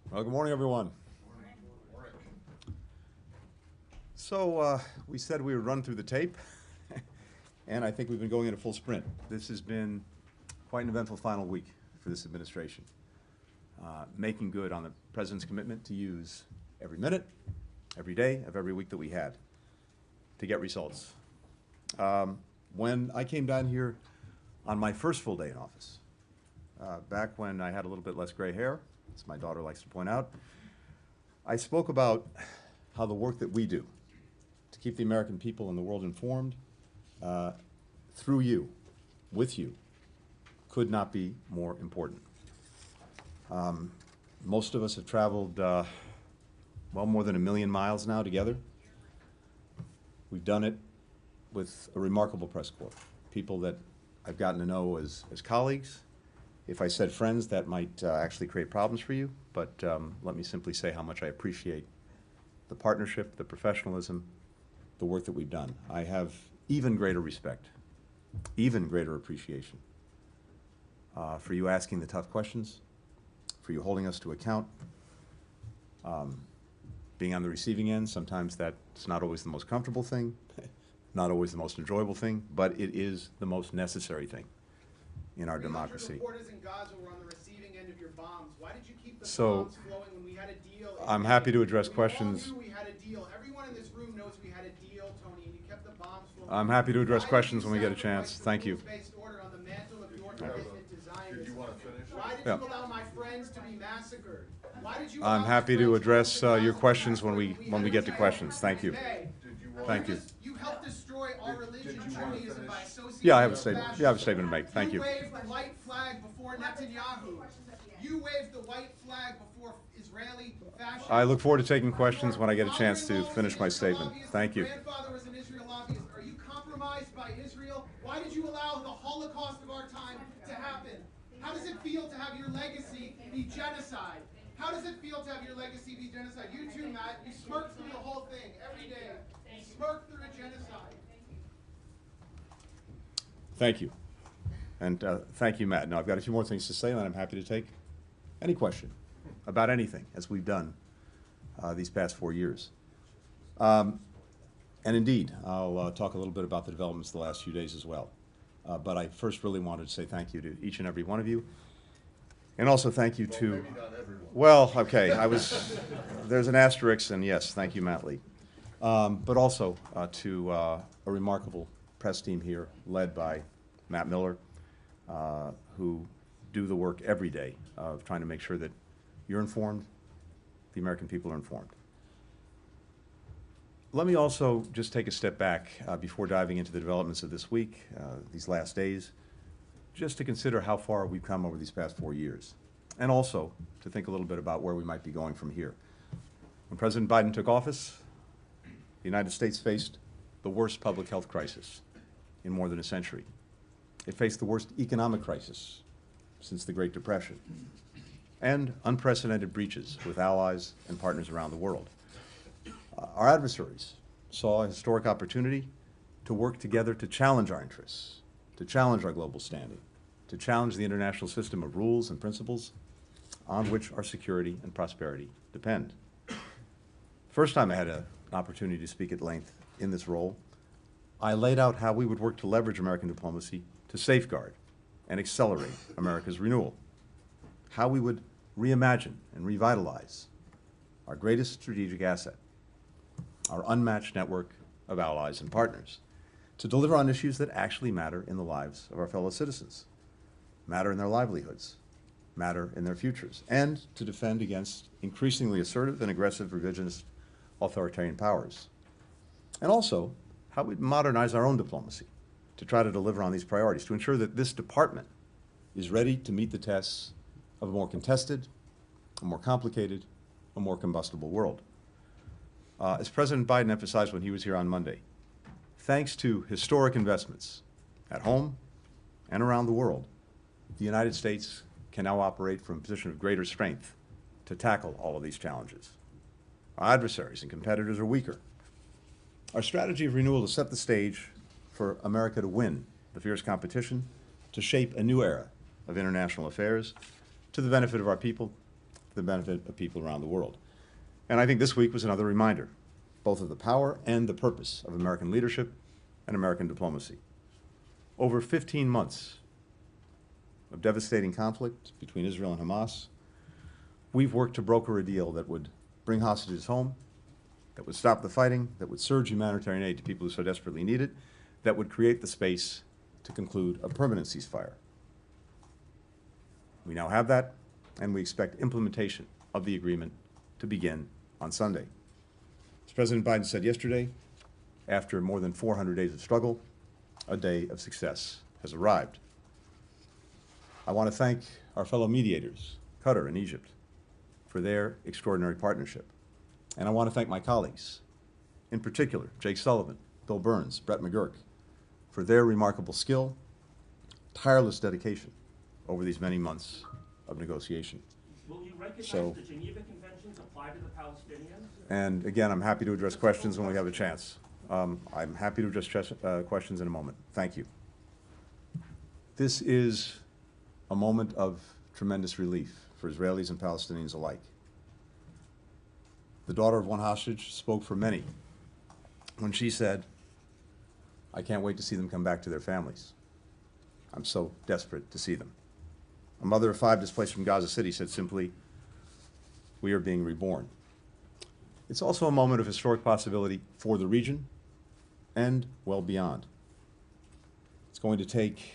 Well, good morning, everyone. So we said we would run through the tape, and I think we've been going in a full sprint. This has been quite an eventful final week for this administration, making good on the President's commitment to use every minute, every day of every week that we had to get results. When I came down here on my first full day in office, back when I had a little bit less gray hair, as my daughter likes to point out, I spoke about how the work that we do to keep the American people and the world informed through you, with you, could not be more important. Most of us have traveled well more than 1 million miles now together. We've done it with a remarkable press corps, people that I've gotten to know as colleagues. If I said friends, that might actually create problems for you, but let me simply say how much I appreciate the partnership, the professionalism, the work that we've done. I have even greater respect, even greater appreciation for you asking the tough questions, for you holding us to account, being on the receiving end. Sometimes that's not always the most comfortable thing, not always the most enjoyable thing, but it is the most necessary thing in our democracy. Reporters in Gaza were on the receiving end of your bombs. Why did you keep the So, bombs flowing when we had a deal? I'm happy to address questions. We all knew we had a deal. Everyone in this room knows we had a deal, Tony, and you kept the bombs flowing. I'm happy to address questions when we get a chance. Thank you. Order on the mantle of your design. Did you want to finish? Why did you allow my friends to be massacred? Why did you I'm happy to address your questions when we get to questions. Thank you. Thank you. You helped destroy our religion, Judaism, by associating. Yeah, I have a statement. Yeah, I have a statement to make. Thank you. You waved the white flag before Netanyahu. You waved the white flag before Israeli fascism. I look forward to taking questions when I get a chance to finish my statement. Thank you. Your grandfather was an Israel lobbyist. Are you compromised by Israel? Why did you allow the Holocaust of our time to happen? How does it feel to have your legacy be genocide? How does it feel to have your legacy be genocide? You too, Matt. You smirk through the whole thing every day. You smirk through a genocide. Thank you. And thank you, Matt. Now, I've got a few more things to say, and I'm happy to take any question about anything, as we've done these past 4 years. And indeed, I'll talk a little bit about the developments the last few days as well. But I first really wanted to say thank you to each and every one of you. And also thank you to, well, okay, there's an asterisk, and yes, thank you, Matt Lee. But also to a remarkable press team here, led by Matt Miller, who do the work every day of trying to make sure that you're informed, the American people are informed. Let me also just take a step back before diving into the developments of this week, these last days, just to consider how far we've come over these past 4 years, and also to think a little bit about where we might be going from here. When President Biden took office, the United States faced the worst public health crisis in more than a century. It faced the worst economic crisis since the Great Depression, and unprecedented breaches with allies and partners around the world. Our adversaries saw a historic opportunity to work together to challenge our interests, to challenge our global standing, to challenge the international system of rules and principles on which our security and prosperity depend. First time I had an opportunity to speak at length in this role, I laid out how we would work to leverage American diplomacy to safeguard and accelerate America's renewal, how we would reimagine and revitalize our greatest strategic asset, our unmatched network of allies and partners, to deliver on issues that actually matter in the lives of our fellow citizens, matter in their livelihoods, matter in their futures, and to defend against increasingly assertive and aggressive revisionist authoritarian powers. And also, how we'd modernize our own diplomacy to try to deliver on these priorities, to ensure that this department is ready to meet the tests of a more contested, a more complicated, a more combustible world. As President Biden emphasized when he was here on Monday, thanks to historic investments at home and around the world, the United States can now operate from a position of greater strength to tackle all of these challenges. Our adversaries and competitors are weaker. Our strategy of renewal to set the stage for America to win the fierce competition, to shape a new era of international affairs to the benefit of our people, the benefit of people around the world. And I think this week was another reminder, both of the power and the purpose of American leadership and American diplomacy. Over 15 months of devastating conflict between Israel and Hamas, we've worked to broker a deal that would bring hostages home, that would stop the fighting, that would surge humanitarian aid to people who so desperately need it, that would create the space to conclude a permanent ceasefire. We now have that, and we expect implementation of the agreement to begin on Sunday. As President Biden said yesterday, after more than 400 days of struggle, a day of success has arrived. I want to thank our fellow mediators, Qatar and Egypt, for their extraordinary partnership. And I want to thank my colleagues, in particular, Jake Sullivan, Bill Burns, Brett McGurk, for their remarkable skill, tireless dedication over these many months of negotiation. Will you recognize the Geneva Conventions apply to the Palestinians? And again, I'm happy to address questions when we have a chance. I'm happy to address questions in a moment. Thank you. This is a moment of tremendous relief for Israelis and Palestinians alike. The daughter of one hostage spoke for many when she said, "I can't wait to see them come back to their families. I'm so desperate to see them." A mother of 5 displaced from Gaza City said simply, "We are being reborn." It's also a moment of historic possibility for the region and well beyond. It's going to take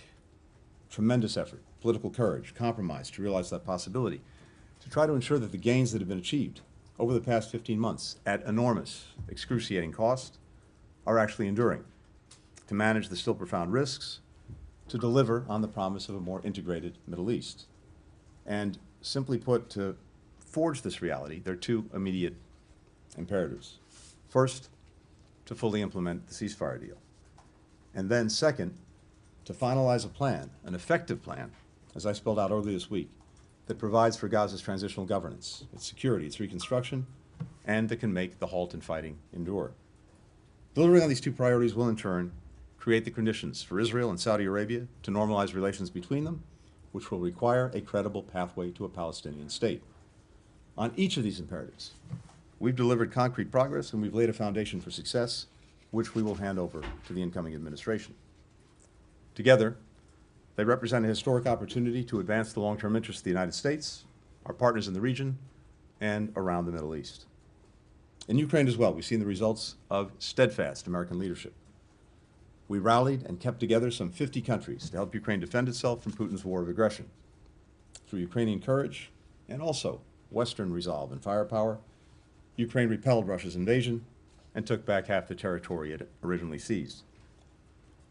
tremendous effort, political courage, compromise to realize that possibility, to try to ensure that the gains that have been achieved over the past 15 months at enormous, excruciating cost are actually enduring, to manage the still profound risks, to deliver on the promise of a more integrated Middle East. And simply put, to forge this reality, there are 2 immediate imperatives. First, to fully implement the ceasefire deal. And then second, to finalize a plan, an effective plan, as I spelled out earlier this week, that provides for Gaza's transitional governance, its security, its reconstruction, and that can make the halt in fighting endure. Delivering on these 2 priorities will in turn create the conditions for Israel and Saudi Arabia to normalize relations between them, which will require a credible pathway to a Palestinian state. On each of these imperatives, we've delivered concrete progress and we've laid a foundation for success, which we will hand over to the incoming administration. Together, they represent a historic opportunity to advance the long-term interests of the United States, our partners in the region, and around the Middle East. In Ukraine as well, we've seen the results of steadfast American leadership. We rallied and kept together some 50 countries to help Ukraine defend itself from Putin's war of aggression. Through Ukrainian courage and also Western resolve and firepower, Ukraine repelled Russia's invasion and took back half the territory it originally seized.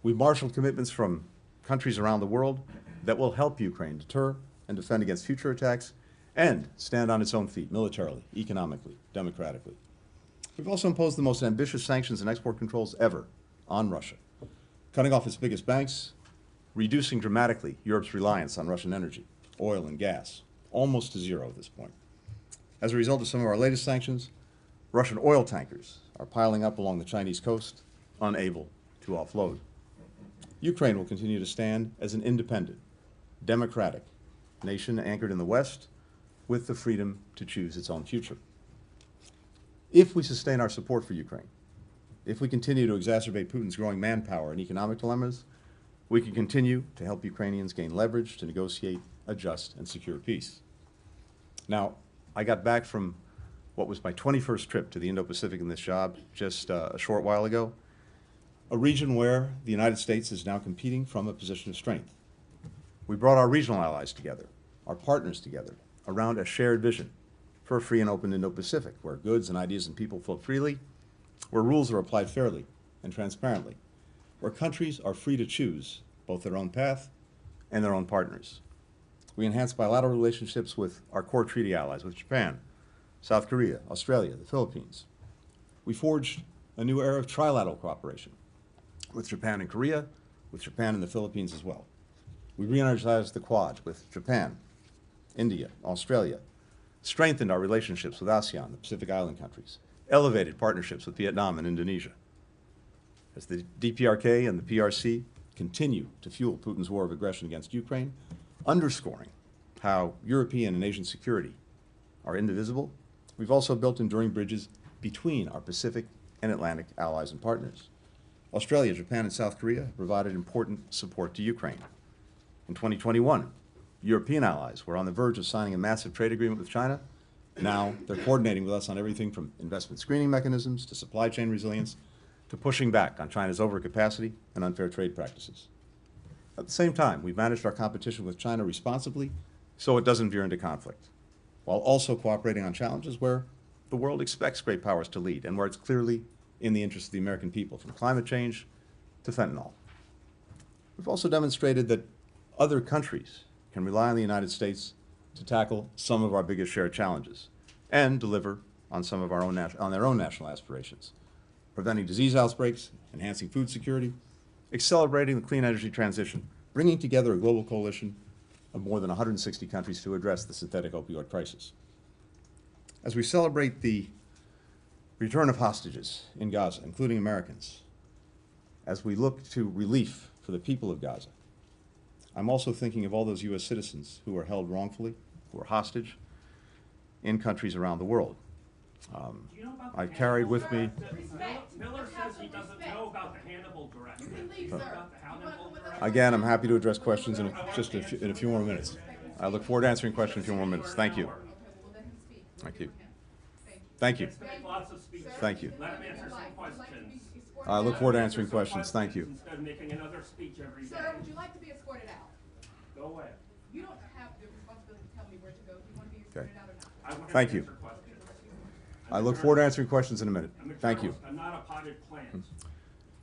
We've marshaled commitments from countries around the world that will help Ukraine deter and defend against future attacks and stand on its own feet militarily, economically, democratically. We've also imposed the most ambitious sanctions and export controls ever on Russia, cutting off its biggest banks, reducing dramatically Europe's reliance on Russian energy, oil and gas, almost to zero at this point. As a result of some of our latest sanctions, Russian oil tankers are piling up along the Chinese coast, unable to offload. Ukraine will continue to stand as an independent, democratic nation anchored in the West with the freedom to choose its own future. If we sustain our support for Ukraine, if we continue to exacerbate Putin's growing manpower and economic dilemmas, we can continue to help Ukrainians gain leverage to negotiate a just and secure peace. Now, I got back from what was my 21st trip to the Indo-Pacific in this job just a short while ago, a region where the United States is now competing from a position of strength. We brought our regional allies together, our partners together, around a shared vision for a free and open Indo-Pacific, where goods and ideas and people flow freely, where rules are applied fairly and transparently, where countries are free to choose both their own path and their own partners. We enhanced bilateral relationships with our core treaty allies, with Japan, South Korea, Australia, the Philippines. We forged a new era of trilateral cooperation with Japan and Korea, with Japan and the Philippines as well. We re-energized the Quad with Japan, India, Australia, strengthened our relationships with ASEAN, the Pacific Island countries, elevated partnerships with Vietnam and Indonesia. As the DPRK and the PRC continue to fuel Putin's war of aggression against Ukraine, underscoring how European and Asian security are indivisible, we've also built enduring bridges between our Pacific and Atlantic allies and partners. Australia, Japan, and South Korea have provided important support to Ukraine. In 2021, European allies were on the verge of signing a massive trade agreement with China. Now they're coordinating with us on everything from investment screening mechanisms to supply chain resilience to pushing back on China's overcapacity and unfair trade practices. At the same time, we've managed our competition with China responsibly so it doesn't veer into conflict, while also cooperating on challenges where the world expects great powers to lead and where it's clearly in the interest of the American people, from climate change to fentanyl. We've also demonstrated that other countries can rely on the United States to tackle some of our biggest shared challenges and deliver on some of their own national aspirations, preventing disease outbreaks, enhancing food security, accelerating the clean energy transition, bringing together a global coalition of more than 160 countries to address the synthetic opioid crisis. As we celebrate the return of hostages in Gaza, including Americans, as we look to relief for the people of Gaza, I'm also thinking of all those U.S. citizens who are held wrongfully, who are hostage in countries around the world. I carried with me. Miller says he doesn't know about the Hannibal Directive. Again, I'm happy to address questions in a few more minutes. I look forward to answering questions in a few more minutes. Thank you. Thank you. Thank you. Thank you. Let him answer some questions. I look forward to answering questions. Thank you. Instead of making another speech every day. Sir, would you like to be escorted out? Go away. You don't have the responsibility to tell me where to go. Do you want to be escorted out or not? I want him to Thank you. answer questions. I look forward to answering questions in a minute. I'm a Thank you. journalist. I'm not a potted plant.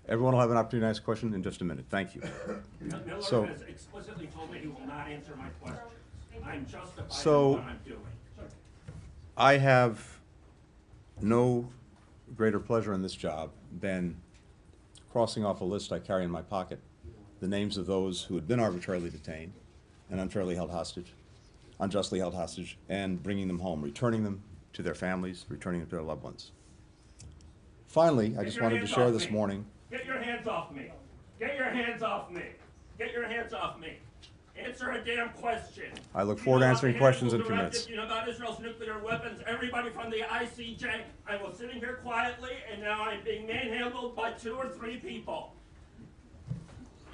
Everyone will have an opportunity to ask a question in just a minute. Thank you. Miller So- has explicitly told me he will not answer my questions. I'm justified So- in what I'm doing. I have no greater pleasure in this job than crossing off a list I carry in my pocket, the names of those who had been arbitrarily detained and unfairly held hostage, unjustly held hostage, and bringing them home, returning them to their families, returning them to their loved ones. Finally, I just wanted to share this morning. Get your hands off me. Get your hands off me. Get your hands off me. Answer a damn question. I look forward to answering questions in a few minutes. You know about Israel's nuclear weapons. Everybody from the ICJ. I was sitting here quietly, and now I'm being manhandled by 2 or 3 people.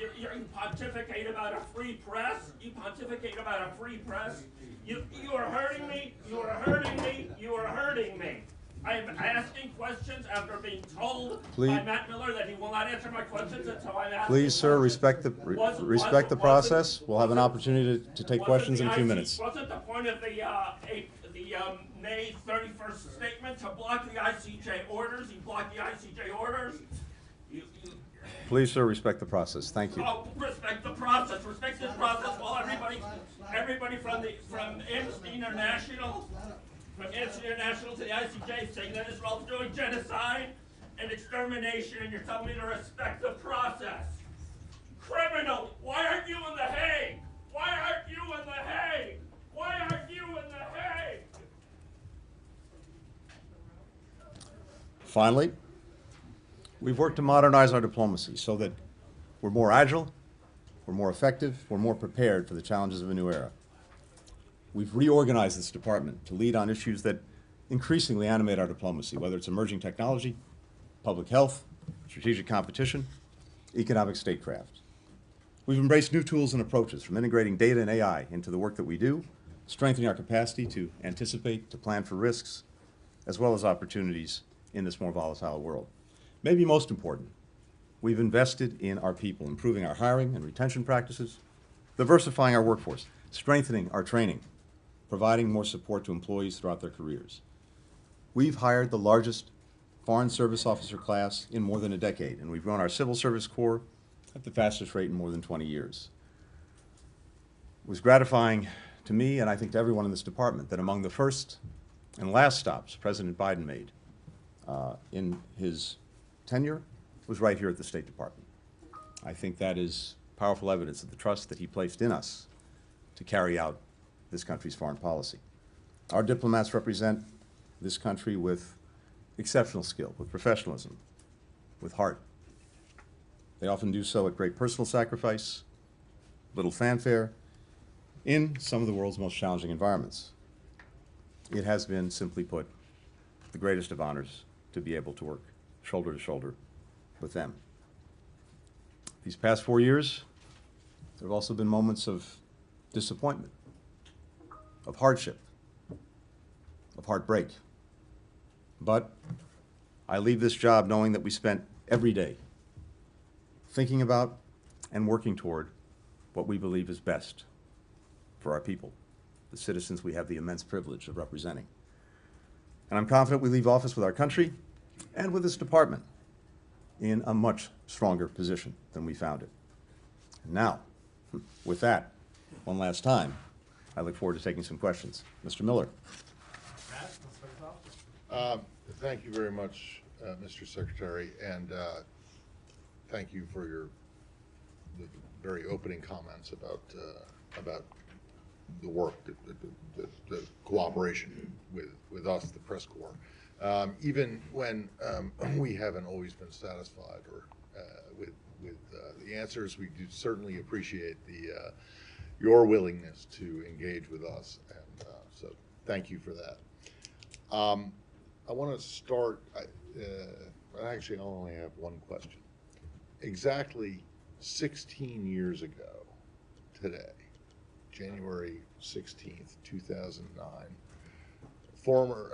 You pontificate about a free press. You pontificate about a free press. You are hurting me. You are hurting me. You are hurting me. I am asking questions after being told by Matt Miller that he will not answer my questions until I'm asking. Please, sir, respect the process. We'll have an opportunity to take questions in a few minutes. Wasn't the point of the May 31st statement to block the ICJ orders? You blocked the ICJ orders. Please, sir, respect the process. Thank you. Oh, respect the process. Respect this process while everybody from Amnesty International. From Amnesty International to the ICJ saying that Israel's doing genocide and extermination, and you're telling me to respect the process. Criminal, why aren't you in The Hague? Why aren't you in The Hague? Why aren't you in The Hague? Finally, we've worked to modernize our diplomacy so that we're more agile, we're more effective, we're more prepared for the challenges of a new era. We've reorganized this department to lead on issues that increasingly animate our diplomacy, whether it's emerging technology, public health, strategic competition, economic statecraft. We've embraced new tools and approaches, from integrating data and AI into the work that we do, strengthening our capacity to anticipate, to plan for risks, as well as opportunities in this more volatile world. Maybe most important, we've invested in our people, improving our hiring and retention practices, diversifying our workforce, strengthening our training, providing more support to employees throughout their careers. We've hired the largest foreign service officer class in more than a decade, and we've grown our civil service corps at the fastest rate in more than 20 years. It was gratifying to me, and I think to everyone in this department, that among the first and last stops President Biden made in his tenure was right here at the State Department. I think that is powerful evidence of the trust that he placed in us to carry out this country's foreign policy. Our diplomats represent this country with exceptional skill, with professionalism, with heart. They often do so at great personal sacrifice, little fanfare, in some of the world's most challenging environments. it has been, simply put, the greatest of honors to be able to work shoulder to shoulder with them. These past 4 years, there have also been moments of disappointment, of hardship, of heartbreak. But I leave this job knowing that we spent every day thinking about and working toward what we believe is best for our people, the citizens we have the immense privilege of representing. And I'm confident we leave office with our country and with this department in a much stronger position than we found it. And now, with that, one last time, I look forward to taking some questions. Mr. Miller. Matt, let's start us off. Thank you very much, Mr. Secretary, and thank you for the very opening comments about the work, the cooperation with us, the press corps. Even when we haven't always been satisfied or with the answers, we do certainly appreciate your willingness to engage with us, and so thank you for that. I want to start, actually I only have one question. Exactly 16 years ago today, January 16th, 2009, former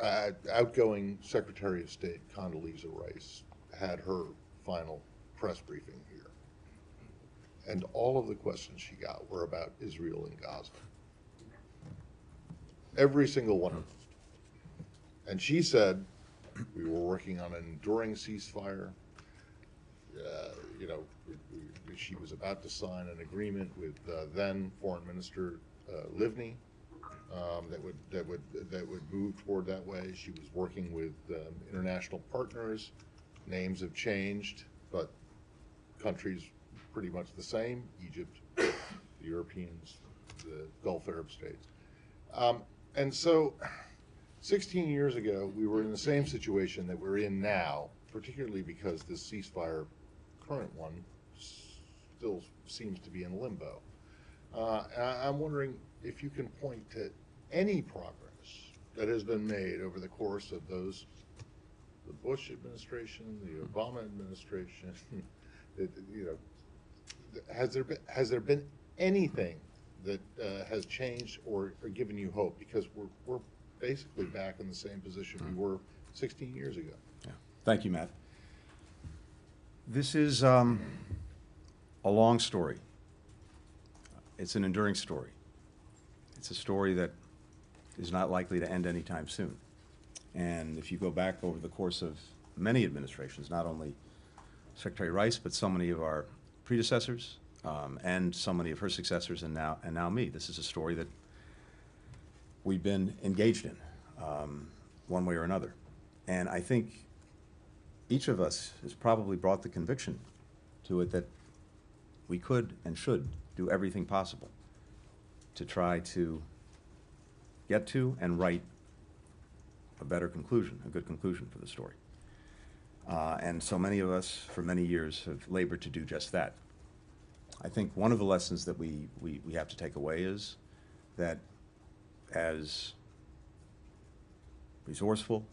outgoing Secretary of State Condoleezza Rice had her final press briefing here. And all of the questions she got were about Israel and Gaza. Every single one of them. And she said, we were working on an enduring ceasefire. She was about to sign an agreement with then Foreign Minister Livni that would move toward that way. She was working with international partners. Names have changed, but countries pretty much the same: Egypt, the Europeans, the Gulf Arab states. And so 16 years ago, we were in the same situation that we're in now, particularly because this ceasefire, current one, still seems to be in limbo. And I'm wondering if you can point to any progress that has been made over the course of the Bush administration, the Obama administration. Has there been anything that has changed or given you hope? Because we're basically back in the same position we were 16 years ago. Yeah. Thank you, Matt. This is a long story. It's an enduring story. It's a story that is not likely to end anytime soon. And if you go back over the course of many administrations, not only Secretary Rice, but so many of our predecessors and so many of her successors, and now me, this is a story that we've been engaged in one way or another. And I think each of us has probably brought the conviction to it that we could and should do everything possible to try to get to and write a better conclusion, a good conclusion for the story. And so many of us, for many years, have labored to do just that. I think one of the lessons that we have to take away is that as resourceful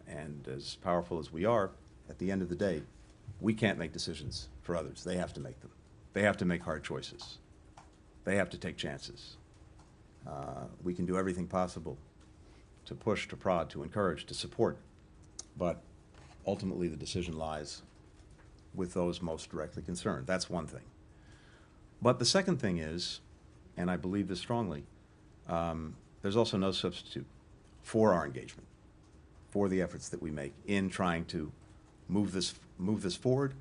and as powerful as we are, at the end of the day, we can't make decisions for others. They have to make them. They have to make hard choices. They have to take chances. We can do everything possible to push, to prod, to encourage, to support, but ultimately the decision lies with those most directly concerned. That's one thing. But the second thing is, and I believe this strongly, there's also no substitute for our engagement, for the efforts that we make in trying to move this forward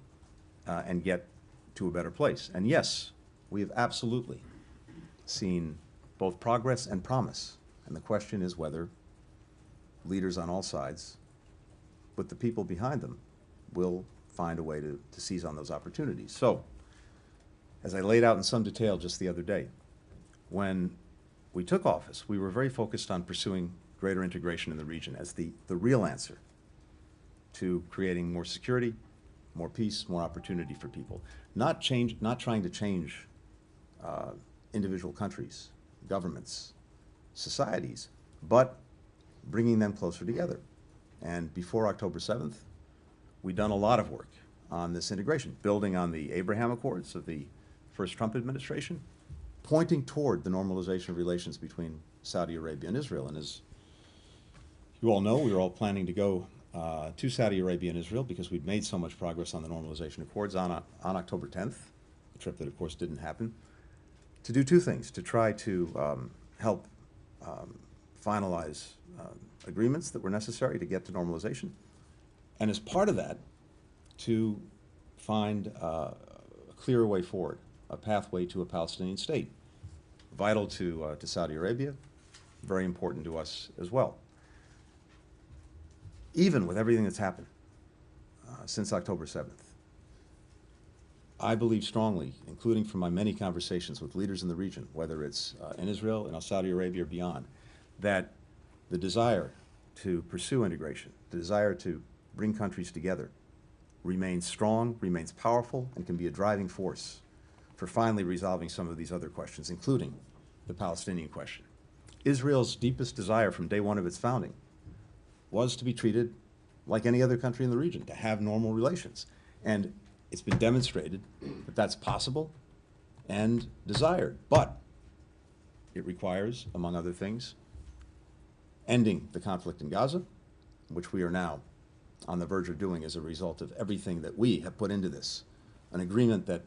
and get to a better place. And yes, we have absolutely seen both progress and promise. And the question is whether leaders on all sides, with the people behind them, will find a way to seize on those opportunities. So, as I laid out in some detail just the other day, when we took office, we were very focused on pursuing greater integration in the region as the real answer to creating more security, more peace, more opportunity for people. Not trying to change individual countries, governments, societies, but bringing them closer together. And before October 7th, we'd done a lot of work on this integration, building on the Abraham Accords of the first Trump administration, pointing toward the normalization of relations between Saudi Arabia and Israel. And as you all know, we were all planning to go to Saudi Arabia and Israel because we'd made so much progress on the normalization accords on October 10th, a trip that of course didn't happen, to do two things: to try to help finalize agreements that were necessary to get to normalization, and as part of that, to find a clearer way forward, a pathway to a Palestinian state, vital to Saudi Arabia, very important to us as well. Even with everything that's happened since October 7th, I believe strongly, including from my many conversations with leaders in the region, whether it's in Israel, in Saudi Arabia, or beyond, that the desire to pursue integration, the desire to bring countries together, remains strong, remains powerful, and can be a driving force for finally resolving some of these other questions, including the Palestinian question. Israel's deepest desire from day one of its founding was to be treated like any other country in the region, to have normal relations. And it's been demonstrated that that's possible and desired. But it requires, among other things, ending the conflict in Gaza, which we are now on the verge of doing as a result of everything that we have put into this. An agreement that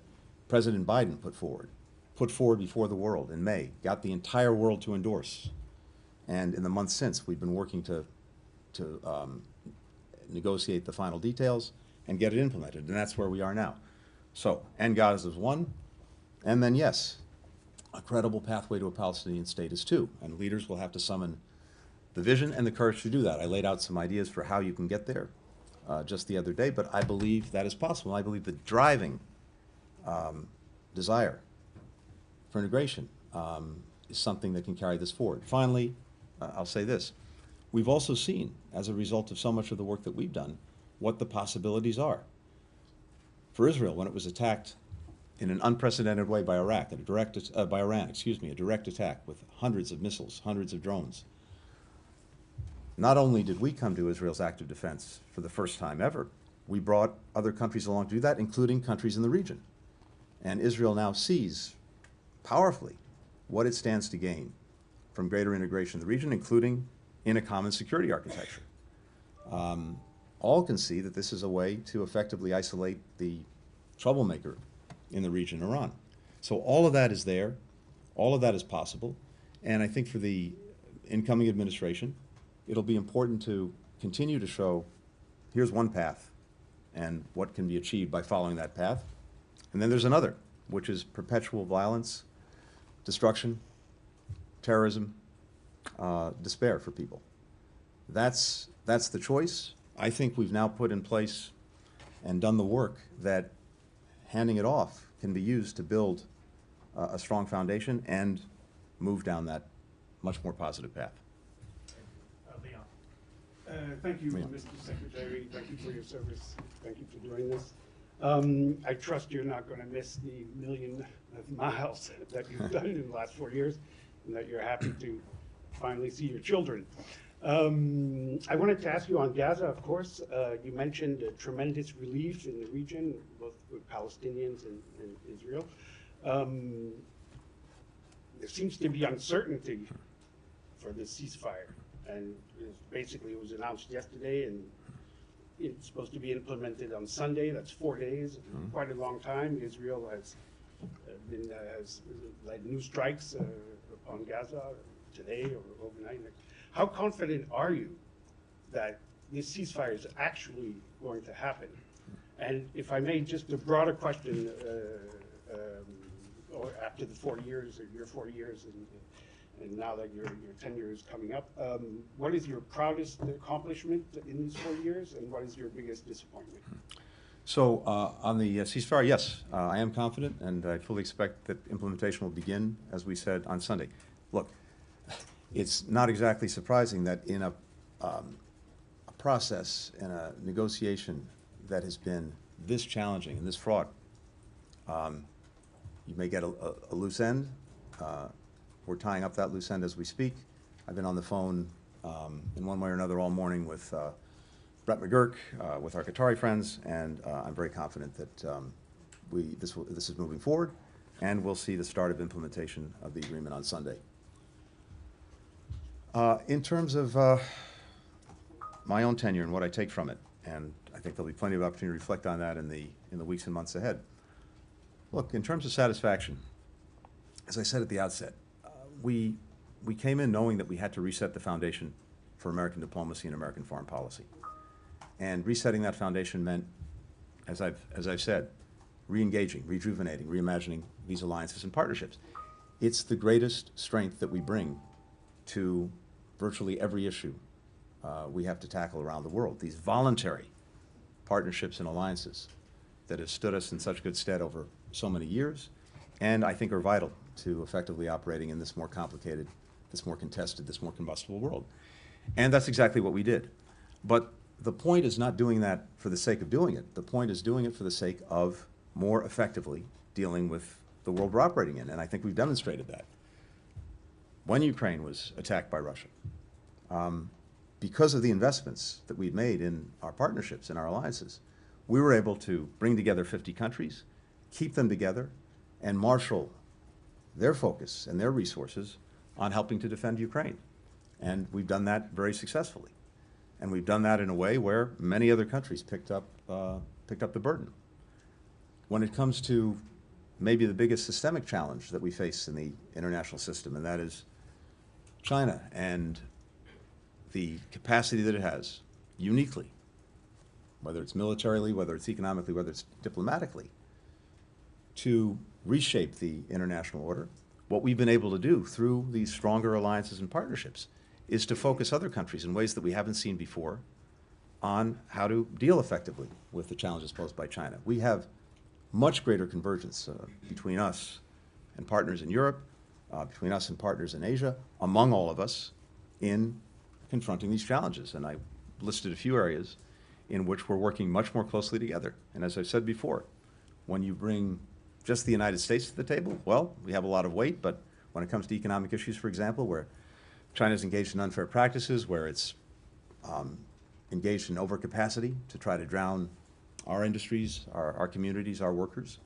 President Biden put forward before the world in May, got the entire world to endorse. And in the months since, we've been working to negotiate the final details and get it implemented, and that's where we are now. So, end Gaza is one, and then yes, a credible pathway to a Palestinian state is two, and leaders will have to summon the vision and the courage to do that. I laid out some ideas for how you can get there just the other day, but I believe that is possible. I believe the driving desire for integration is something that can carry this forward. Finally, I'll say this. We've also seen, as a result of so much of the work that we've done, what the possibilities are. For Israel, when it was attacked in an unprecedented way by Iran, a direct attack with hundreds of missiles, hundreds of drones. Not only did we come to Israel's active defense for the first time ever, we brought other countries along to do that, including countries in the region. And Israel now sees powerfully what it stands to gain from greater integration in the region, including in a common security architecture. All can see that this is a way to effectively isolate the troublemaker in the region, Iran. So all of that is there, all of that is possible, and I think for the incoming administration, it'll be important to continue to show, here's one path, and what can be achieved by following that path. And then there's another, which is perpetual violence, destruction, terrorism, despair for people. That's the choice. I think we've now put in place and done the work that handing it off can be used to build a strong foundation and move down that much more positive path. Leon. Thank you, Mr. Secretary. Thank you for your service. Thank you for doing this. I trust you're not going to miss the million miles that you've done in the last 4 years, and that you're happy to finally see your children. I wanted to ask you on Gaza, of course. You mentioned a tremendous relief in the region, both with Palestinians and Israel. There seems to be uncertainty for the ceasefire, and basically it was announced yesterday, and it's supposed to be implemented on Sunday. That's 4 days, quite a long time. Israel has led new strikes upon Gaza today or overnight. How confident are you that this ceasefire is actually going to happen? And if I may, just a broader question, or after the 4 years, or your 4 years, and now that your tenure is coming up, what is your proudest accomplishment in these 4 years, and what is your biggest disappointment? So on the ceasefire, yes, I am confident, and I fully expect that implementation will begin, as we said, on Sunday. Look, it's not exactly surprising that in a process, in a negotiation that has been this challenging and this fraught, you may get a loose end. We're tying up that loose end as we speak. I've been on the phone in one way or another all morning with Brett McGurk, with our Qatari friends, and I'm very confident that this is moving forward, and we'll see the start of implementation of the agreement on Sunday. In terms of my own tenure and what I take from it, and I think there'll be plenty of opportunity to reflect on that in the weeks and months ahead. Look, in terms of satisfaction, as I said at the outset, we came in knowing that we had to reset the foundation for American diplomacy and American foreign policy. And resetting that foundation meant, as I've said, re-engaging, rejuvenating, reimagining these alliances and partnerships. It's the greatest strength that we bring to virtually every issue we have to tackle around the world. These voluntary partnerships and alliances that have stood us in such good stead over so many years, and I think are vital to effectively operating in this more complicated, this more contested, this more combustible world. And that's exactly what we did. But the point is not doing that for the sake of doing it. The point is doing it for the sake of more effectively dealing with the world we're operating in, and I think we've demonstrated that. When Ukraine was attacked by Russia, because of the investments that we've made in our partnerships and our alliances, we were able to bring together 50 countries, keep them together, and marshal their focus and their resources on helping to defend Ukraine. And we've done that very successfully. And we've done that in a way where many other countries picked up the burden. When it comes to maybe the biggest systemic challenge that we face in the international system, and that is China and the capacity that it has, uniquely, whether it's militarily, whether it's economically, whether it's diplomatically, to reshape the international order, what we've been able to do through these stronger alliances and partnerships is to focus other countries in ways that we haven't seen before on how to deal effectively with the challenges posed by China. We have much greater convergence between us and partners in Europe, between us and partners in Asia, among all of us in confronting these challenges. And I listed a few areas in which we're working much more closely together. And as I've said before, when you bring just the United States to the table, well, we have a lot of weight, but when it comes to economic issues, for example, where China's engaged in unfair practices, where it's engaged in overcapacity to try to drown our industries, our communities, our workers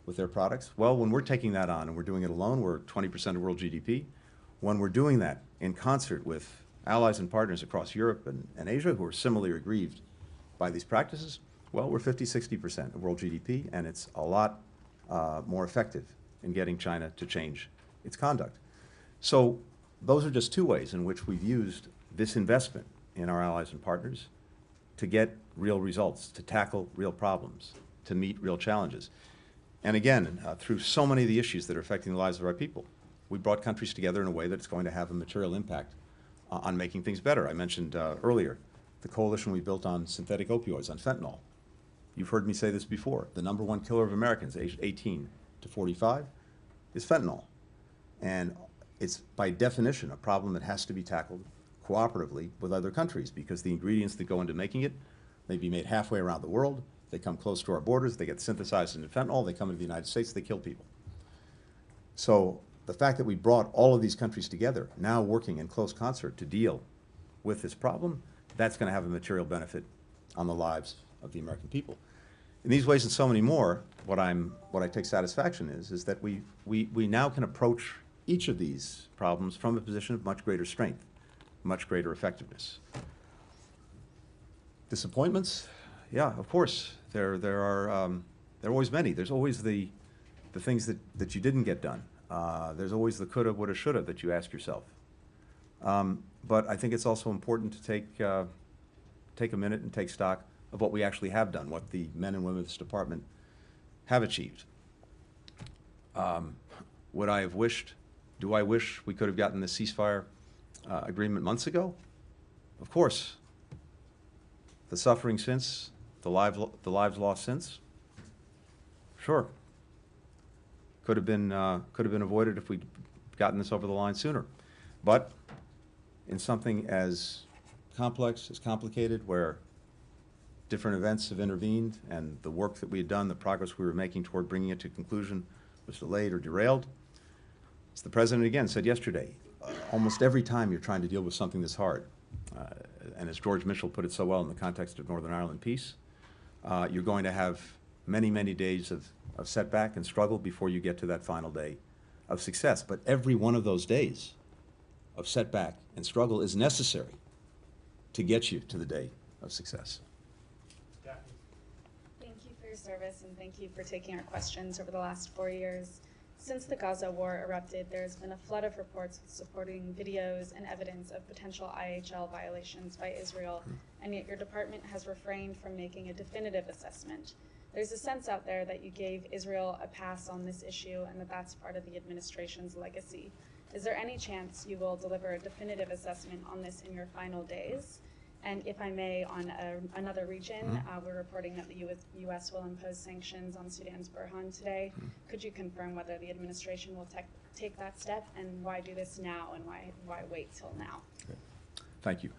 with their products, well, when we're taking that on and we're doing it alone, we're 20% of world GDP. When we're doing that in concert with allies and partners across Europe and Asia who are similarly aggrieved by these practices, well, we're 50–60% of world GDP, and it's a lot more effective in getting China to change its conduct. So those are just two ways in which we've used this investment in our allies and partners to get real results, to tackle real problems, to meet real challenges. And again, through so many of the issues that are affecting the lives of our people, we brought countries together in a way that's going to have a material impact on making things better. I mentioned earlier the coalition we built on synthetic opioids, on fentanyl. You've heard me say this before. The #1 killer of Americans aged 18 to 45 is fentanyl. And it's by definition a problem that has to be tackled cooperatively with other countries, because the ingredients that go into making it may be made halfway around the world. They come close to our borders, they get synthesized into fentanyl, they come into the United States, they kill people. So the fact that we brought all of these countries together, now working in close concert to deal with this problem, that's going to have a material benefit on the lives of the American people. In these ways and so many more, what I take satisfaction is that we now can approach each of these problems from a position of much greater strength, much greater effectiveness. Disappointments? Yeah, of course. There are always many. There's always the things that you didn't get done. There's always the coulda, woulda, shoulda that you ask yourself. But I think it's also important to take a minute and take stock of what we actually have done, what the men and women of this department have achieved. Would I have wished, do I wish we could have gotten the ceasefire agreement months ago? Of course. The suffering since, the lives lost since? Sure. Could have been avoided if we'd gotten this over the line sooner. But in something as complex, as complicated, where different events have intervened and the work that we had done, the progress we were making toward bringing it to conclusion was delayed or derailed, as the President again said yesterday, almost every time you're trying to deal with something this hard, And as George Mitchell put it so well in the context of Northern Ireland peace, you're going to have many, many days of setback and struggle before you get to that final day of success. But every one of those days of setback and struggle is necessary to get you to the day of success. Thank you for your service, and thank you for taking our questions over the last 4 years. Since the Gaza war erupted, there has been a flood of reports supporting videos and evidence of potential IHL violations by Israel, and yet your department has refrained from making a definitive assessment. There's a sense out there that you gave Israel a pass on this issue and that that's part of the administration's legacy. Is there any chance you will deliver a definitive assessment on this in your final days? And if I may, on another region, we're reporting that the U.S. will impose sanctions on Sudan's Burhan today. Could you confirm whether the administration will take that step, and why do this now, and why wait till now? Okay. Thank you.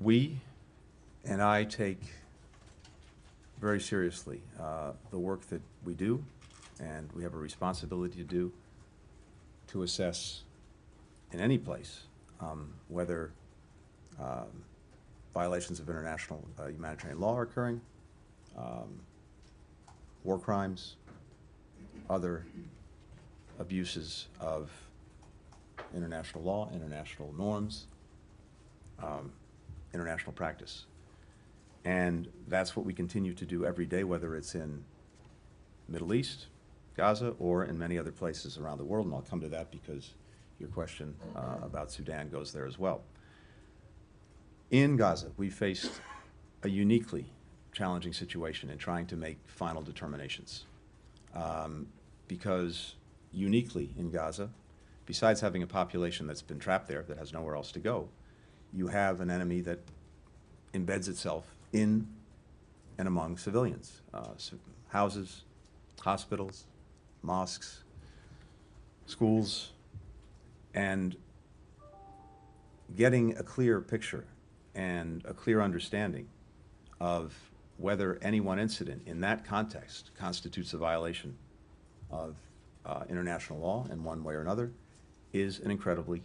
We and I take very seriously the work that we do, and we have a responsibility to do, to assess in any place whether violations of international humanitarian law are occurring, war crimes, other abuses of international law, international norms, international practice. And that's what we continue to do every day, whether it's in Middle East, Gaza, or in many other places around the world. And I'll come to that because your question about Sudan goes there as well. In Gaza, we faced a uniquely challenging situation in trying to make final determinations. Because uniquely in Gaza, besides having a population that's been trapped there, that has nowhere else to go, you have an enemy that embeds itself in and among civilians. Houses, hospitals, mosques, schools, and getting a clear picture and a clear understanding of whether any one incident in that context constitutes a violation of international law in one way or another is an incredibly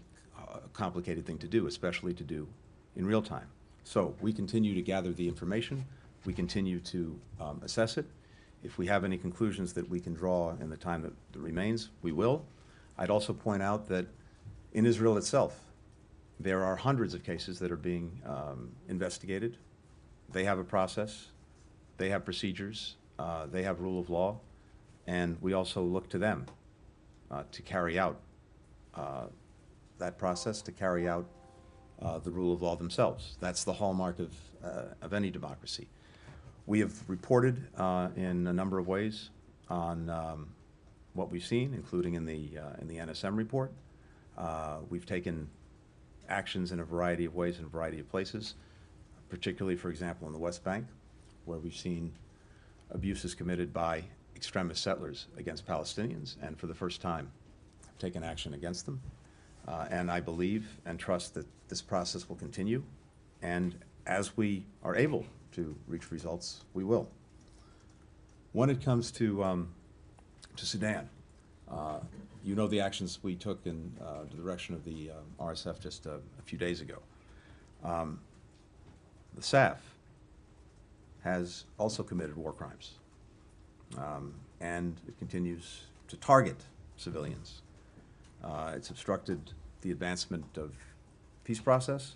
complicated thing to do, especially to do in real time. So we continue to gather the information, we continue to assess it. If we have any conclusions that we can draw in the time that remains, we will. I'd also point out that in Israel itself, there are hundreds of cases that are being investigated. They have a process, they have procedures, they have rule of law, and we also look to them to carry out that process, to carry out the rule of law themselves. That's the hallmark of any democracy. We have reported in a number of ways on what we've seen, including in the NSM report. We've taken actions in a variety of ways in a variety of places, particularly, for example, in the West Bank, where we've seen abuses committed by extremist settlers against Palestinians, and for the first time have taken action against them. And I believe and trust that this process will continue, and as we are able to reach results, we will. When it comes to Sudan, you know the actions we took in the direction of the RSF just a few days ago. The SAF has also committed war crimes, and it continues to target civilians. It's obstructed the advancement of peace process.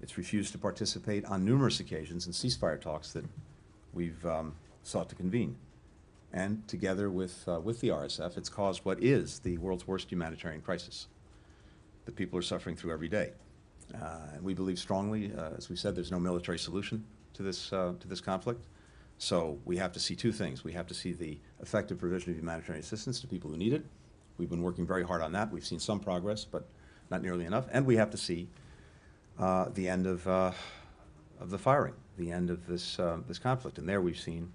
It's refused to participate on numerous occasions in ceasefire talks that we've sought to convene. And together with the RSF, it's caused what is the world's worst humanitarian crisis that people are suffering through every day. And we believe strongly, as we said, there's no military solution to this conflict. So we have to see two things. We have to see the effective provision of humanitarian assistance to people who need it. We've been working very hard on that. We've seen some progress, but not nearly enough. And we have to see the end of the firing, the end of this conflict. And there we've seen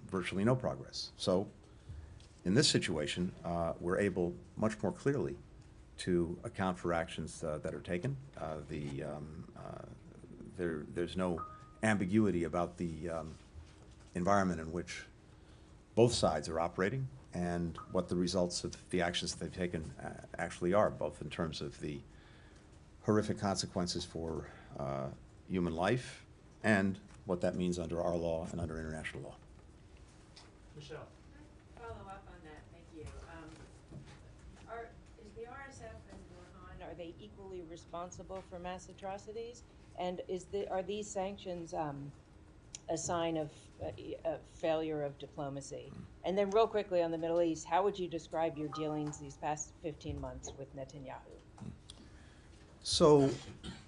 virtually no progress. So in this situation, we're able much more clearly to account for actions that are taken. There's no ambiguity about the environment in which both sides are operating and what the results of the actions that they've taken actually are, both in terms of the horrific consequences for human life and what that means under our law and under international law. Michelle. Follow up on that, thank you. Is the RSF and Burhan, are they equally responsible for mass atrocities? And are these sanctions a sign of a failure of diplomacy? And then real quickly on the Middle East, how would you describe your dealings these past 15 months with Netanyahu? So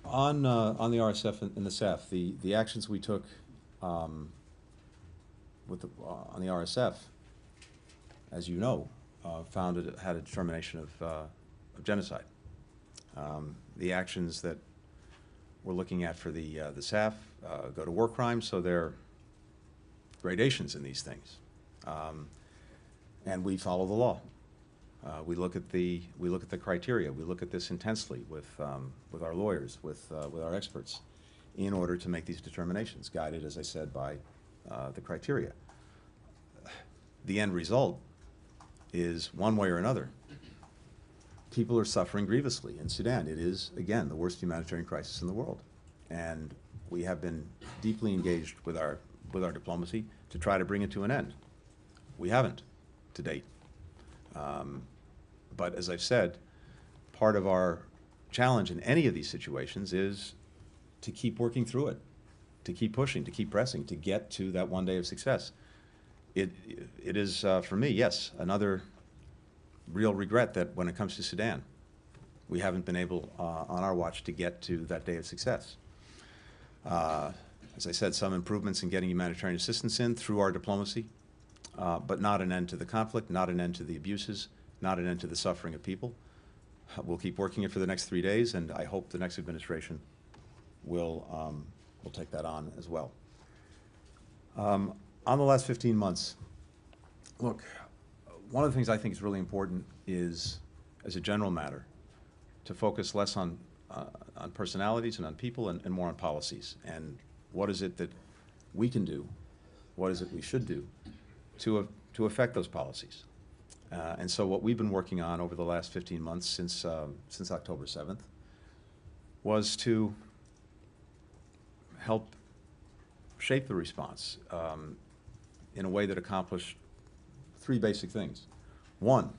on the RSF and the SAF, the actions we took on the RSF, as you know, had a determination of genocide. The actions that we're looking at for the SAF go to war crimes, so there are gradations in these things, and we follow the law. We look at the criteria. We look at this intensely with our lawyers, with our experts, in order to make these determinations, guided, as I said, by the criteria. The end result is, one way or another, people are suffering grievously in Sudan. It is, again, the worst humanitarian crisis in the world, and we have been deeply engaged with our diplomacy to try to bring it to an end. We haven't to date. But as I've said, part of our challenge in any of these situations is to keep working through it, to keep pushing, to keep pressing, to get to that one day of success. It is, for me, yes, another real regret that when it comes to Sudan, we haven't been able on our watch to get to that day of success. As I said, some improvements in getting humanitarian assistance in through our diplomacy, but not an end to the conflict, not an end to the abuses, not an end to the suffering of people. We'll keep working it for the next 3 days, and I hope the next administration will take that on as well. On the last 15 months, look, one of the things I think is really important is, as a general matter, to focus less on personalities and on people and more on policies. And what is it that we can do? What is it we should do to affect those policies? And so what we've been working on over the last 15 months since October 7th was to help shape the response in a way that accomplished 3 basic things. One,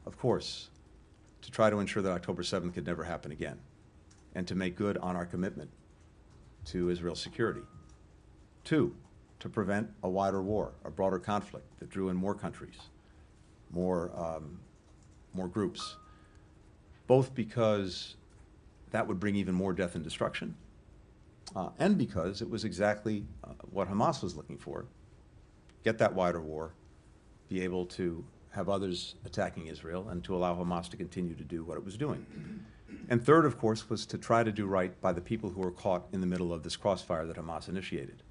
of course, to try to ensure that October 7th could never happen again, and to make good on our commitment to Israel's security. 2, to prevent a wider war, a broader conflict that drew in more countries, more groups, both because that would bring even more death and destruction, and because it was exactly what Hamas was looking for: get that wider war, be able to have others attacking Israel, and to allow Hamas to continue to do what it was doing. And third, of course, was to try to do right by the people who were caught in the middle of this crossfire that Hamas initiated: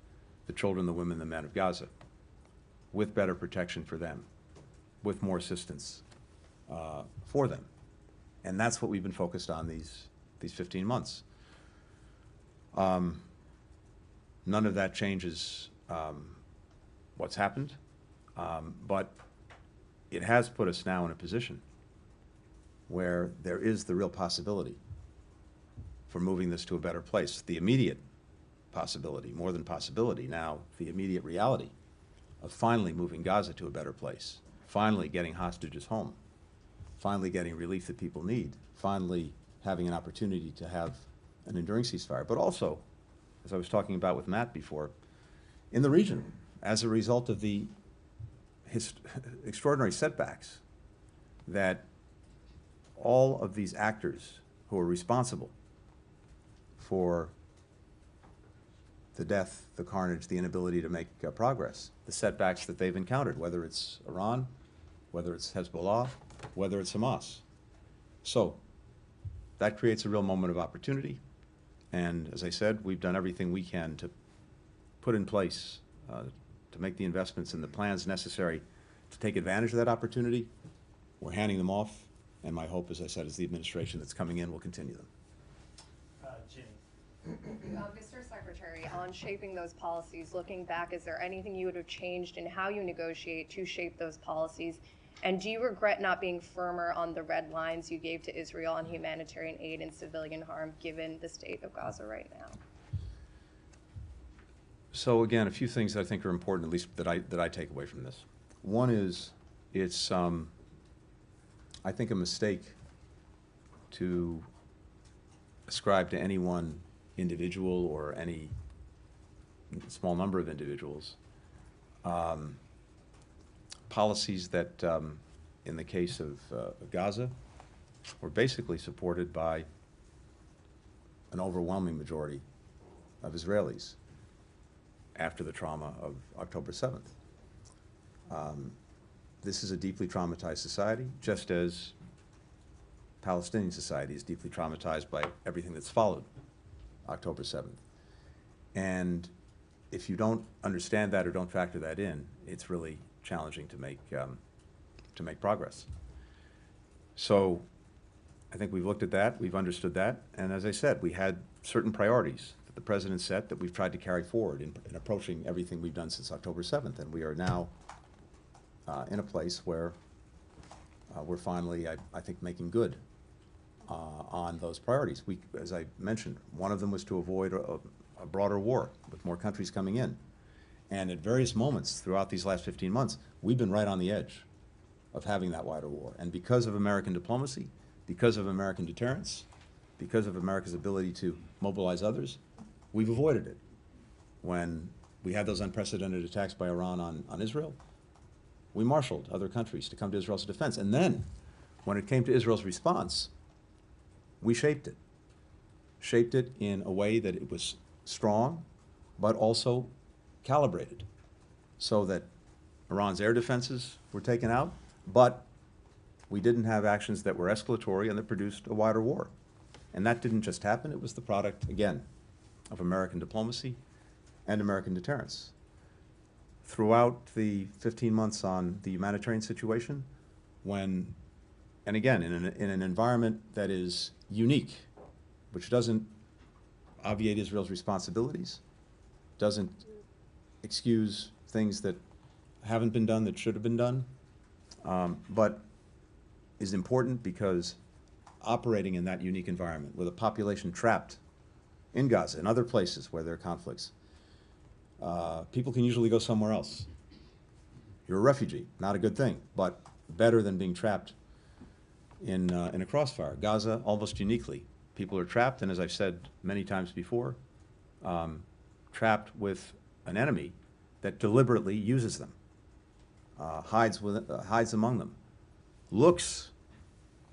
the children, the women, the men of Gaza, with better protection for them, with more assistance for them. And that's what we've been focused on these 15 months. None of that changes what's happened, but it has put us now in a position where there is the real possibility for moving this to a better place. The immediate possibility, more than possibility now, the immediate reality of finally moving Gaza to a better place, finally getting hostages home, finally getting relief that people need, finally having an opportunity to have an enduring ceasefire, but also, as I was talking about with Matt before, in the region, as a result of the extraordinary setbacks that all of these actors who are responsible for the death, the carnage, the inability to make progress, the setbacks that they've encountered, whether it's Iran, whether it's Hezbollah, whether it's Hamas. So that creates a real moment of opportunity. And as I said, we've done everything we can to put in place, to make the investments and the plans necessary to take advantage of that opportunity. We're handing them off, and my hope, as I said, is the administration that's coming in will continue them. Ginny. Mr. Secretary, on shaping those policies, looking back, is there anything you would have changed in how you negotiate to shape those policies? And do you regret not being firmer on the red lines you gave to Israel on humanitarian aid and civilian harm, given the state of Gaza right now? So again, a few things that I think are important, at least that I take away from this. One is it's, I think, a mistake to ascribe to any one individual or any small number of individuals policies that, in the case of Gaza, were basically supported by an overwhelming majority of Israelis after the trauma of October 7th. This is a deeply traumatized society, just as Palestinian society is deeply traumatized by everything that's followed October 7th. And if you don't understand that or don't factor that in, it's really challenging to make progress. So I think we've looked at that, we've understood that, and as I said, we had certain priorities that the President set that we've tried to carry forward in approaching everything we've done since October 7th, and we are now in a place where we're finally, I think, making good on those priorities. As I mentioned, one of them was to avoid a broader war with more countries coming in. And at various moments throughout these last 15 months, we've been right on the edge of having that wider war. And because of American diplomacy, because of American deterrence, because of America's ability to mobilize others, we've avoided it. When we had those unprecedented attacks by Iran on Israel, we marshaled other countries to come to Israel's defense. And then, when it came to Israel's response, we shaped it in a way that it was strong, but also calibrated, so that Iran's air defenses were taken out, but we didn't have actions that were escalatory and that produced a wider war. And that didn't just happen, it was the product, again, of American diplomacy and American deterrence. Throughout the 15 months on the humanitarian situation, when, and again, in an environment that is unique, which doesn't obviate Israel's responsibilities, doesn't excuse things that haven't been done that should have been done, but is important because operating in that unique environment with a population trapped in Gaza and other places where there are conflicts, people can usually go somewhere else. You're a refugee, not a good thing, but better than being trapped in a crossfire. Gaza, almost uniquely, people are trapped, and as I've said many times before, trapped with an enemy that deliberately uses them, hides among them, looks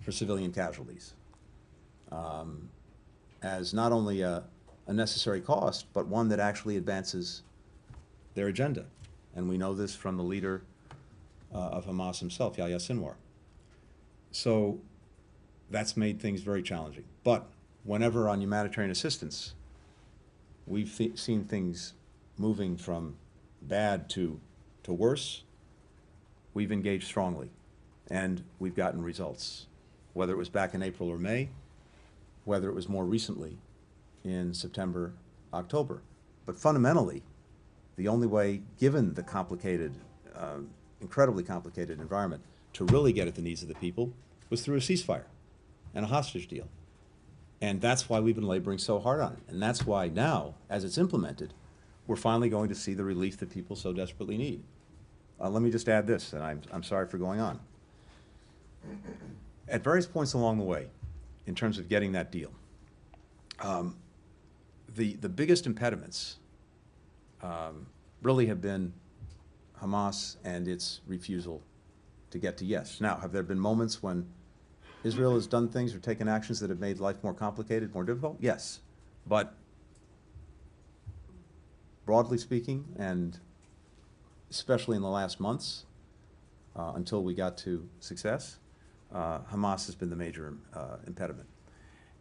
for civilian casualties as not only a necessary cost, but one that actually advances their agenda. And we know this from the leader of Hamas himself, Yahya Sinwar. So that's made things very challenging. But whenever on humanitarian assistance, we've seen things moving from bad to worse, we've engaged strongly, and we've gotten results, whether it was back in April or May, whether it was more recently in September, October. But fundamentally, the only way, given the complicated, incredibly complicated environment, to really get at the needs of the people was through a ceasefire and a hostage deal. And that's why we've been laboring so hard on it. And that's why now, as it's implemented, we're finally going to see the relief that people so desperately need. Let me just add this, and I'm sorry for going on. At various points along the way, in terms of getting that deal, the biggest impediments really have been Hamas and its refusal to get to yes. Now, have there been moments when Israel has done things or taken actions that have made life more complicated, more difficult? Yes. But broadly speaking, and especially in the last months, until we got to success, Hamas has been the major impediment.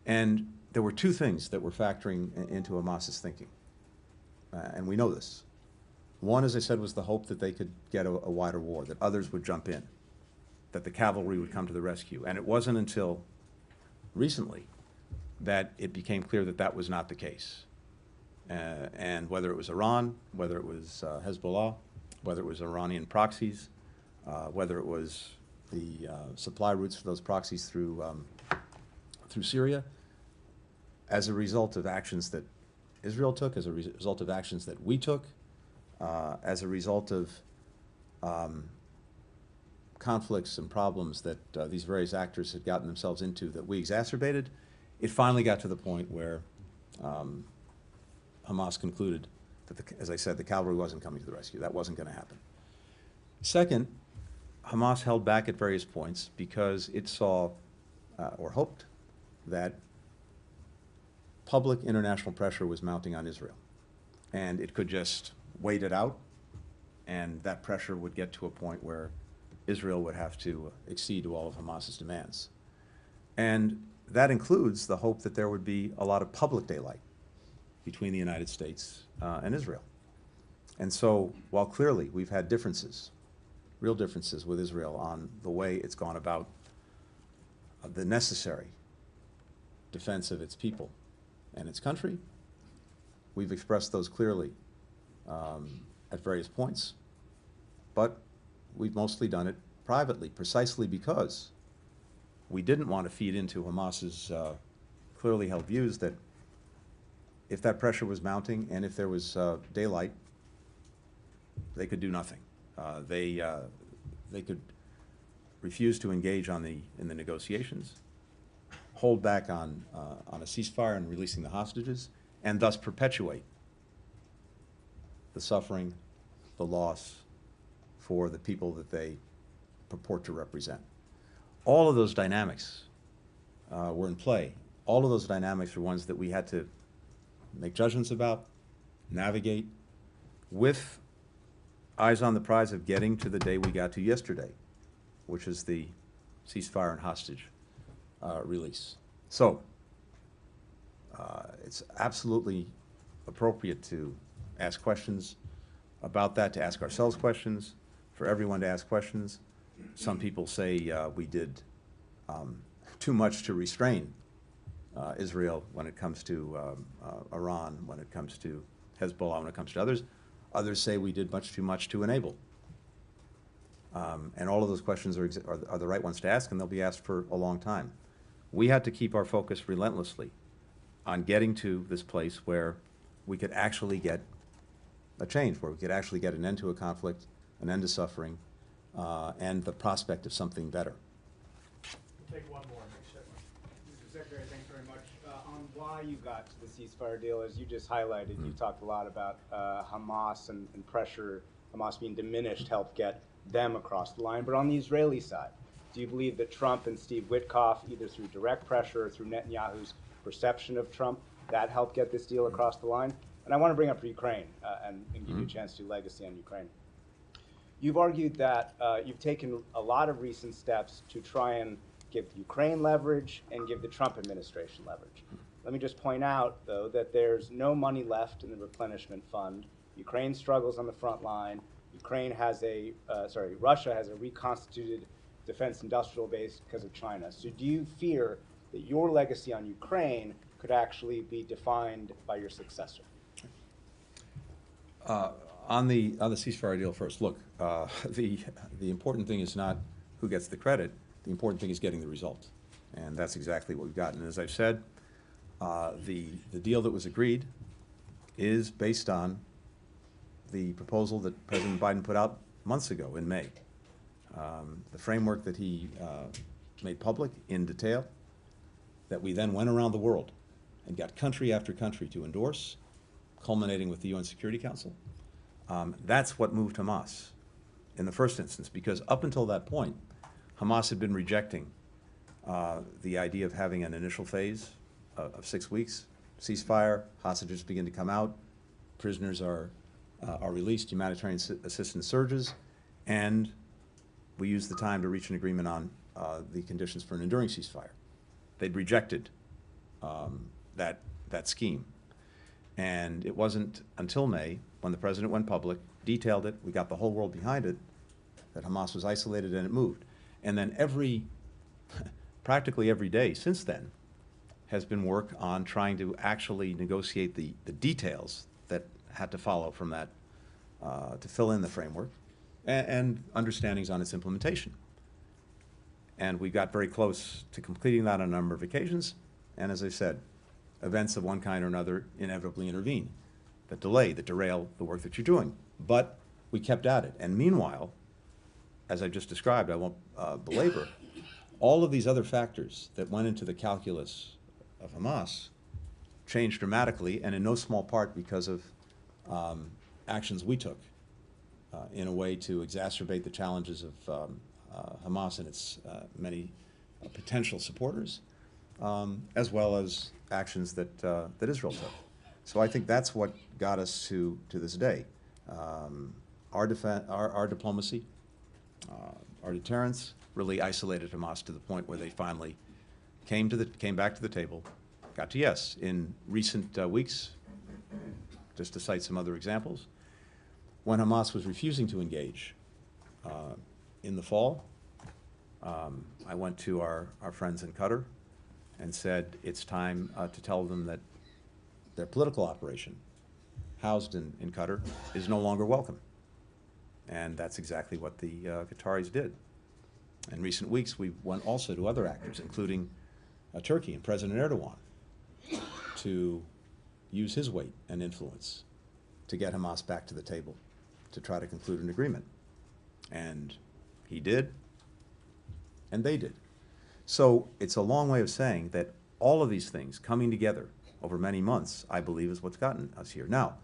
And there were two things that were factoring into Hamas's thinking, and we know this. One, as I said, was the hope that they could get a wider war, that others would jump in, that the cavalry would come to the rescue. And it wasn't until recently that it became clear that that was not the case. And whether it was Iran, whether it was Hezbollah, whether it was Iranian proxies, whether it was the supply routes for those proxies through Syria, as a result of actions that Israel took, as a result of actions that we took, as a result of conflicts and problems that these various actors had gotten themselves into that we exacerbated, it finally got to the point where Hamas concluded that, as I said, the cavalry wasn't coming to the rescue. That wasn't going to happen. Second, Hamas held back at various points because it saw or hoped that public international pressure was mounting on Israel. And it could just wait it out, and that pressure would get to a point where Israel would have to accede to all of Hamas's demands. And that includes the hope that there would be a lot of public daylight between the United States and Israel. And so, while clearly we've had differences, real differences with Israel on the way it's gone about the necessary defense of its people and its country, we've expressed those clearly at various points, but we've mostly done it privately, precisely because we didn't want to feed into Hamas's clearly held views that if that pressure was mounting and if there was daylight, they could do nothing. They could refuse to engage in the negotiations, hold back on a ceasefire and releasing the hostages, and thus perpetuate the suffering, the loss for the people that they purport to represent. All of those dynamics were in play. All of those dynamics were ones that we had to make judgments about, navigate, with eyes on the prize of getting to the day we got to yesterday, which is the ceasefire and hostage release. So, it's absolutely appropriate to ask questions about that, to ask ourselves questions, for everyone to ask questions. Some people say we did too much to restrain Israel when it comes to Iran, when it comes to Hezbollah, when it comes to others. Others say we did much too much to enable. And all of those questions are the right ones to ask, and they'll be asked for a long time. We had to keep our focus relentlessly on getting to this place where we could actually get a change, where we could actually get an end to a conflict, an end to suffering, and the prospect of something better. We'll take one more. Make sure. Mr. Secretary, thanks very much. On why you got to the ceasefire deal, as you just highlighted, you talked a lot about Hamas and pressure, Hamas being diminished helped get them across the line. But on the Israeli side, do you believe that Trump and Steve Witkoff, either through direct pressure or through Netanyahu's perception of Trump, that helped get this deal across the line? And I want to bring up Ukraine and give you a chance to do legacy on Ukraine. You've argued that you've taken a lot of recent steps to try and give Ukraine leverage and give the Trump administration leverage. Let me just point out, though, that there's no money left in the replenishment fund. Ukraine struggles on the front line. Russia has a reconstituted defense industrial base because of China. So do you fear that your legacy on Ukraine could actually be defined by your successor? On the ceasefire deal first, look, the important thing is not who gets the credit. The important thing is getting the result, and that's exactly what we've gotten. And as I've said, the deal that was agreed is based on the proposal that President Biden put out months ago in May. The framework that he made public in detail, that we then went around the world and got country after country to endorse, culminating with the UN Security Council. That's what moved Hamas in the first instance, because up until that point, Hamas had been rejecting the idea of having an initial phase of 6 weeks, ceasefire, hostages begin to come out, prisoners are released, humanitarian assistance surges, and we used the time to reach an agreement on the conditions for an enduring ceasefire. They'd rejected that scheme. And it wasn't until May, when the president went public, detailed it, we got the whole world behind it, that Hamas was isolated and it moved. And then practically every day since then has been work on trying to actually negotiate the details that had to follow from that to fill in the framework, and understandings on its implementation. And we got very close to completing that on a number of occasions. And as I said, events of one kind or another inevitably intervene that delay, that derail the work that you're doing. But we kept at it. And meanwhile, as I just described, I won't belabor, all of these other factors that went into the calculus of Hamas changed dramatically, and in no small part because of actions we took in a way to exacerbate the challenges of Hamas and its many potential supporters, as well as actions that, that Israel took. So I think that's what got us to this day. Our diplomacy, our deterrence really isolated Hamas to the point where they finally came back to the table, got to yes. In recent weeks, just to cite some other examples, when Hamas was refusing to engage in the fall, I went to our friends in Qatar and said it's time to tell them that their political operation housed in Qatar is no longer welcome. And that's exactly what the Qataris did. In recent weeks, we went also to other actors, including Turkey and President Erdogan, to use his weight and influence to get Hamas back to the table to try to conclude an agreement. And he did, and they did. So it's a long way of saying that all of these things coming together over many months, I believe, is what's gotten us here. Now,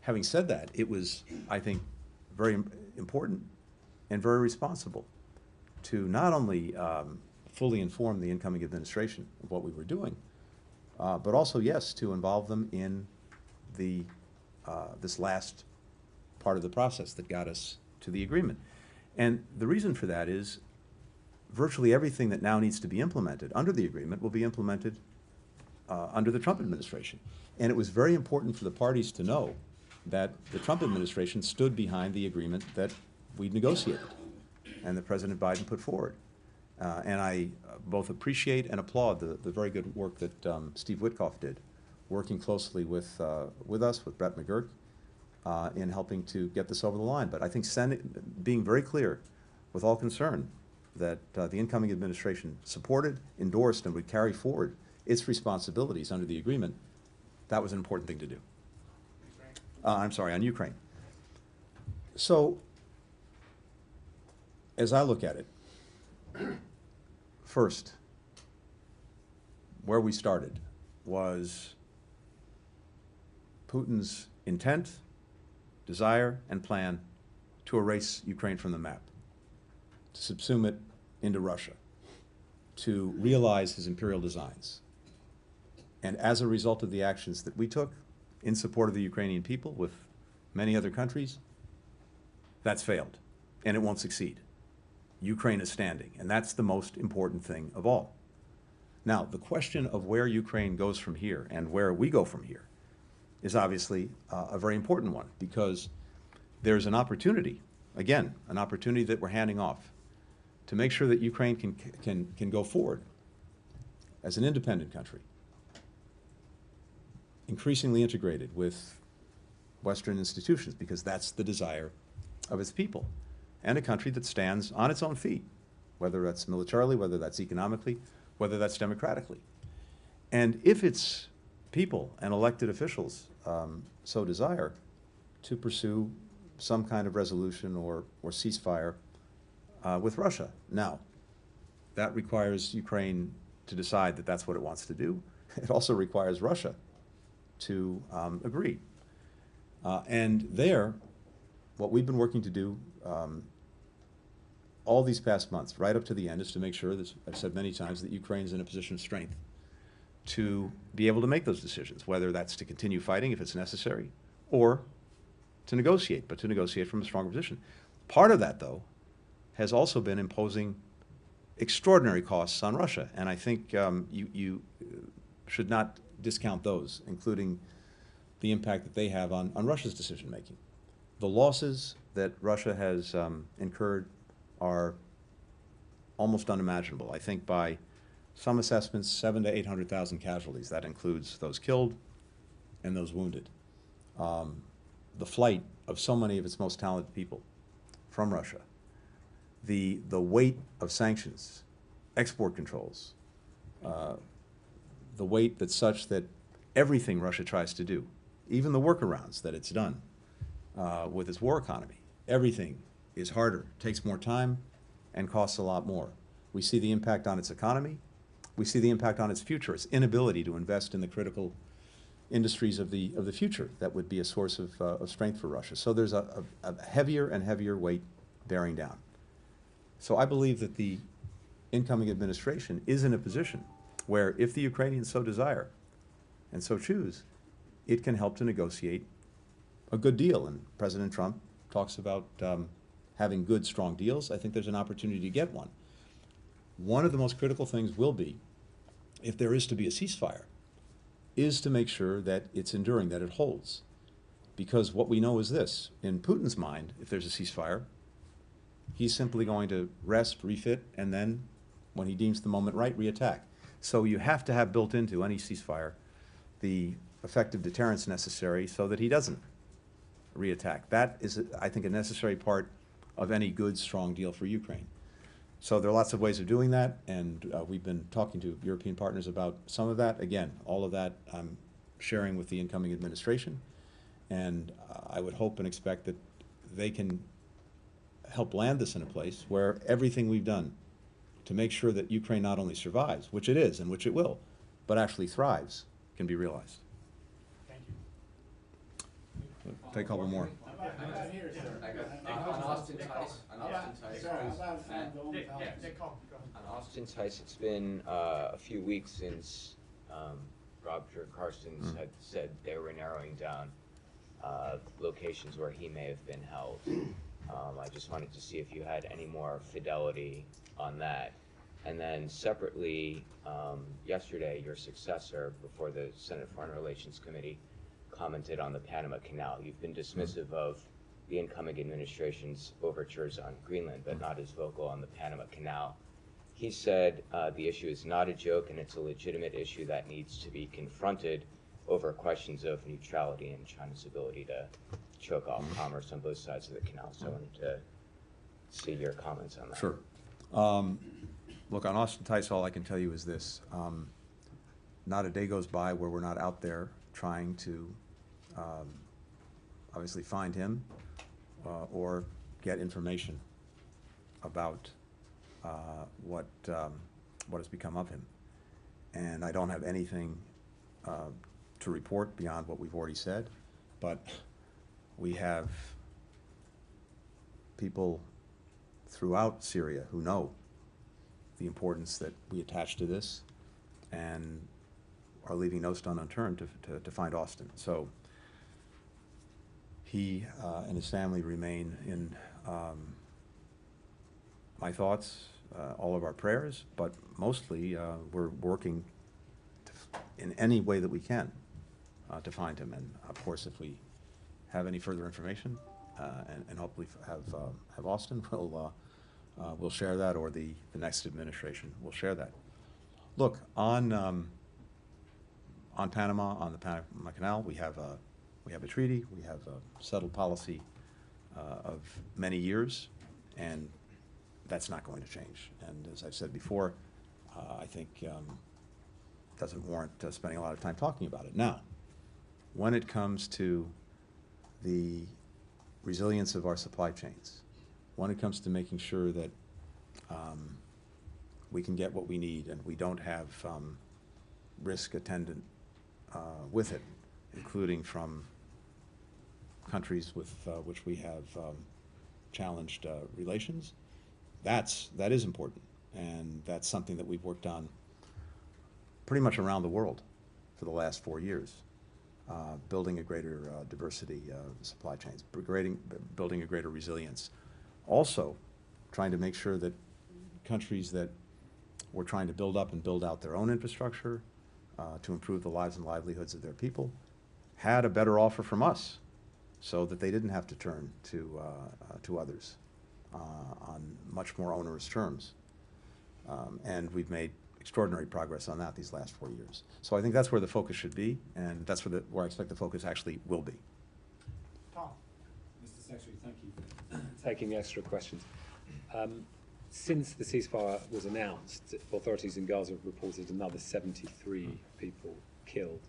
having said that, it was, I think, very important and very responsible to not only fully inform the incoming administration of what we were doing, but also, yes, to involve them in the this last part of the process that got us to the agreement. And the reason for that is virtually everything that now needs to be implemented under the agreement will be implemented under the Trump administration. And it was very important for the parties to know that the Trump administration stood behind the agreement that we'd negotiated and that President Biden put forward. And I both appreciate and applaud the very good work that Steve Witkoff did, working closely with us, with Brett McGurk, in helping to get this over the line. But I think being very clear with all concerned that the incoming administration supported, endorsed, and would carry forward its responsibilities under the agreement, that was an important thing to do. I'm sorry, on Ukraine. So, as I look at it, first, where we started was Putin's intent, desire, and plan to erase Ukraine from the map, to subsume it into Russia, to realize his imperial designs. And as a result of the actions that we took in support of the Ukrainian people with many other countries, that's failed, and it won't succeed. Ukraine is standing, and that's the most important thing of all. Now, the question of where Ukraine goes from here and where we go from here is obviously a very important one, because there's an opportunity, again, an opportunity that we're handing off to make sure that Ukraine can go forward as an independent country, increasingly integrated with Western institutions, because that's the desire of its people, and a country that stands on its own feet, whether that's militarily, whether that's economically, whether that's democratically. And if its people and elected officials so desire to pursue some kind of resolution or ceasefire with Russia. Now, that requires Ukraine to decide that that's what it wants to do. It also requires Russia to agree. And there, what we've been working to do all these past months, right up to the end, is to make sure, as I've said many times, that Ukraine is in a position of strength to be able to make those decisions, whether that's to continue fighting if it's necessary, or to negotiate, but to negotiate from a stronger position. Part of that, though, has also been imposing extraordinary costs on Russia, and I think you should not discount those, including the impact that they have on Russia's decision-making. The losses that Russia has incurred are almost unimaginable. I think by some assessments, 700,000 to 800,000 casualties. That includes those killed and those wounded. The flight of so many of its most talented people from Russia. The weight of sanctions export controls, the weight that's such that everything Russia tries to do, even the workarounds that it's done with its war economy, everything is harder, takes more time, and costs a lot more. We see the impact on its economy. We see the impact on its future, its inability to invest in the critical industries of the future that would be a source of strength for Russia. So there's a heavier and heavier weight bearing down. So I believe that the incoming administration is in a position where, if the Ukrainians so desire and so choose, it can help to negotiate a good deal. And President Trump talks about having good, strong deals. I think there's an opportunity to get one. One of the most critical things will be, if there is to be a ceasefire, is to make sure that it's enduring, that it holds. Because what we know is this: in Putin's mind, if there's a ceasefire, he's simply going to rest, refit, and then, when he deems the moment right, reattack. So you have to have built into any ceasefire the effective deterrence necessary so that he doesn't reattack. That is, I think, a necessary part of any good, strong deal for Ukraine. So there are lots of ways of doing that, and we've been talking to European partners about some of that. Again, all of that I'm sharing with the incoming administration, and I would hope and expect that they can help land this in a place where everything we've done to make sure that Ukraine not only survives, which it is and which it will, but actually thrives, can be realized. Thank you. Take a couple more. On Austin Tice. On Austin Tice, it's been a few weeks since Roger Carstens had said they were narrowing down locations where he may have been held. I just wanted to see if you had any more fidelity on that. And then separately, yesterday, your successor before the Senate Foreign Relations Committee commented on the Panama Canal. You've been dismissive of the incoming administration's overtures on Greenland, but not as vocal on the Panama Canal. He said the issue is not a joke and it's a legitimate issue that needs to be confronted over questions of neutrality and China's ability to choke off commerce on both sides of the canal. So I wanted to see your comments on that. Sure. Look, on Austin Tice, all I can tell you is this. Not a day goes by where we're not out there trying to obviously find him or get information about what has become of him. And I don't have anything to report beyond what we've already said, but we have people throughout Syria who know the importance that we attach to this and are leaving no stone unturned to find Austin. So he and his family remain in my thoughts, all of our prayers, but mostly we're working in any way that we can to find him. And of course, if we have any further information and hopefully have Austin, we'll share that, or the next administration will share that. Look, on Panama, on the Panama Canal, we have a treaty, we have a settled policy of many years, and that's not going to change. And as I've said before, I think doesn't warrant spending a lot of time talking about it. Now, when it comes to the resilience of our supply chains, when it comes to making sure that we can get what we need and we don't have risk attendant with it, including from countries with which we have challenged relations, that is important, and that's something that we've worked on pretty much around the world for the last 4 years, building a greater diversity of supply chains, building a greater resilience. Also, trying to make sure that countries that were trying to build up and build out their own infrastructure to improve the lives and livelihoods of their people had a better offer from us, so that they didn't have to turn to others on much more onerous terms. And we've made extraordinary progress on that these last 4 years. So I think that's where the focus should be, and that's where I expect the focus actually will be. Tom. Mr. Secretary, thank you for taking the extra questions. since the ceasefire was announced, authorities in Gaza have reported another 73 people killed.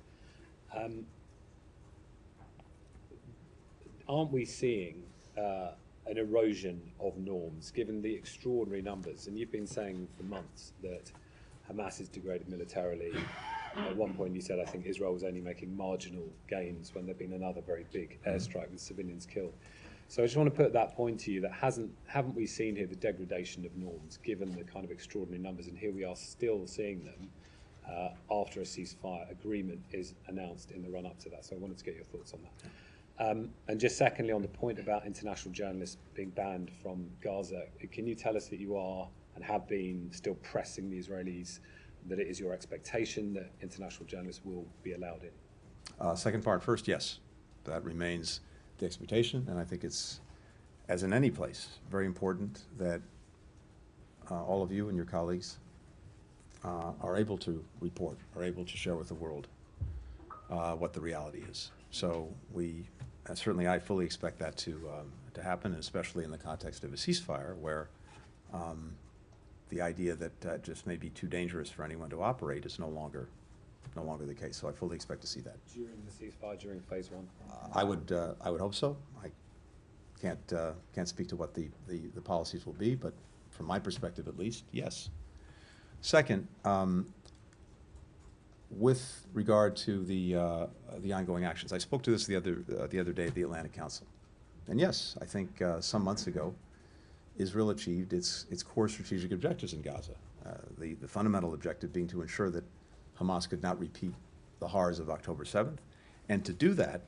Aren't we seeing an erosion of norms, given the extraordinary numbers? And you've been saying for months that Hamas is degraded militarily. At one point you said, I think, Israel was only making marginal gains when there'd been another very big airstrike with civilians killed. So I just want to put that point to you, that haven't we seen here the degradation of norms, given the kind of extraordinary numbers? And here we are still seeing them after a ceasefire agreement is announced in the run-up to that. So I wanted to get your thoughts on that. And just secondly, on the point about international journalists being banned from Gaza, can you tell us that you are and have been still pressing the Israelis, that it is your expectation that international journalists will be allowed in? Second part first, yes. That remains the expectation, and I think it's, as in any place, very important that all of you and your colleagues are able to report, are able to share with the world what the reality is. So we, certainly I fully expect that to happen, especially in the context of a ceasefire, where the idea that just may be too dangerous for anyone to operate is no longer the case. So I fully expect to see that. During the ceasefire, during phase one? I would hope so. I can't speak to what the policies will be, but from my perspective at least, yes. Second, with regard to the ongoing actions, I spoke to this the other day at the Atlantic Council, and yes, I think some months ago, Israel achieved its core strategic objectives in Gaza. The fundamental objective being to ensure that Hamas could not repeat the horrors of October 7th, and to do that,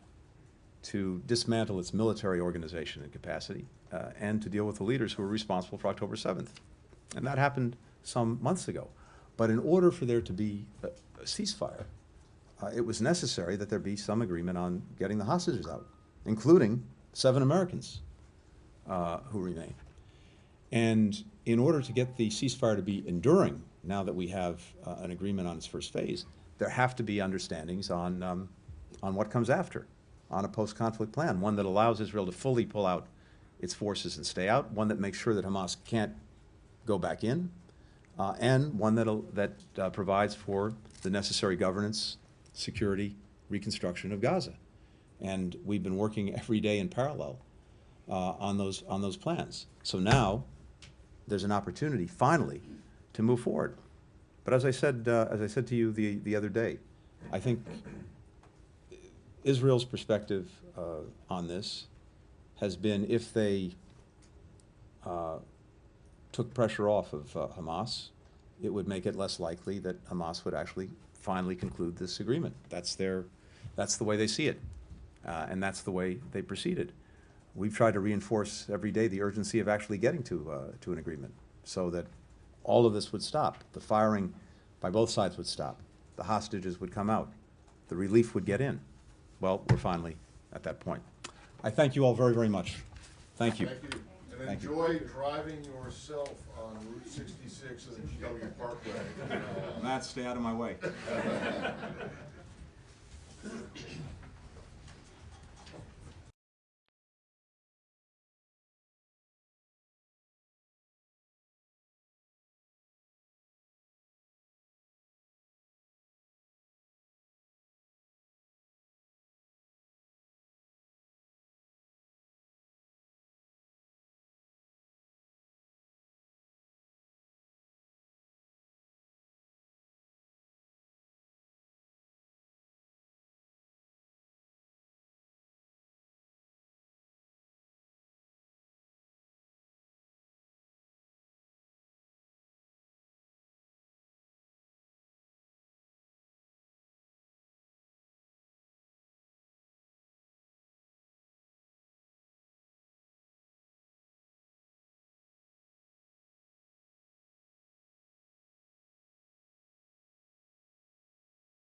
to dismantle its military organization and capacity, and to deal with the leaders who were responsible for October 7th. And that happened some months ago. But in order for there to be a ceasefire, it was necessary that there be some agreement on getting the hostages out, including 7 Americans who remain. And in order to get the ceasefire to be enduring, now that we have an agreement on its first phase, there have to be understandings on what comes after, on a post-conflict plan, one that allows Israel to fully pull out its forces and stay out, one that makes sure that Hamas can't go back in, and one that provides for the necessary governance, security, reconstruction of Gaza. And we've been working every day in parallel on those plans. So now there's an opportunity, finally, to move forward. But as I said to you the other day, I think Israel's perspective on this has been, if they took pressure off of Hamas, it would make it less likely that Hamas would actually finally conclude this agreement. That's the way they see it, and that's the way they proceeded. We've tried to reinforce every day the urgency of actually getting to an agreement, so that all of this would stop. The firing by both sides would stop. The hostages would come out. The relief would get in. Well, we're finally at that point. I thank you all very, very much. Thank you. Thank you. And Thank you. enjoy driving yourself on Route 66 of the GW Parkway. Matt, stay out of my way.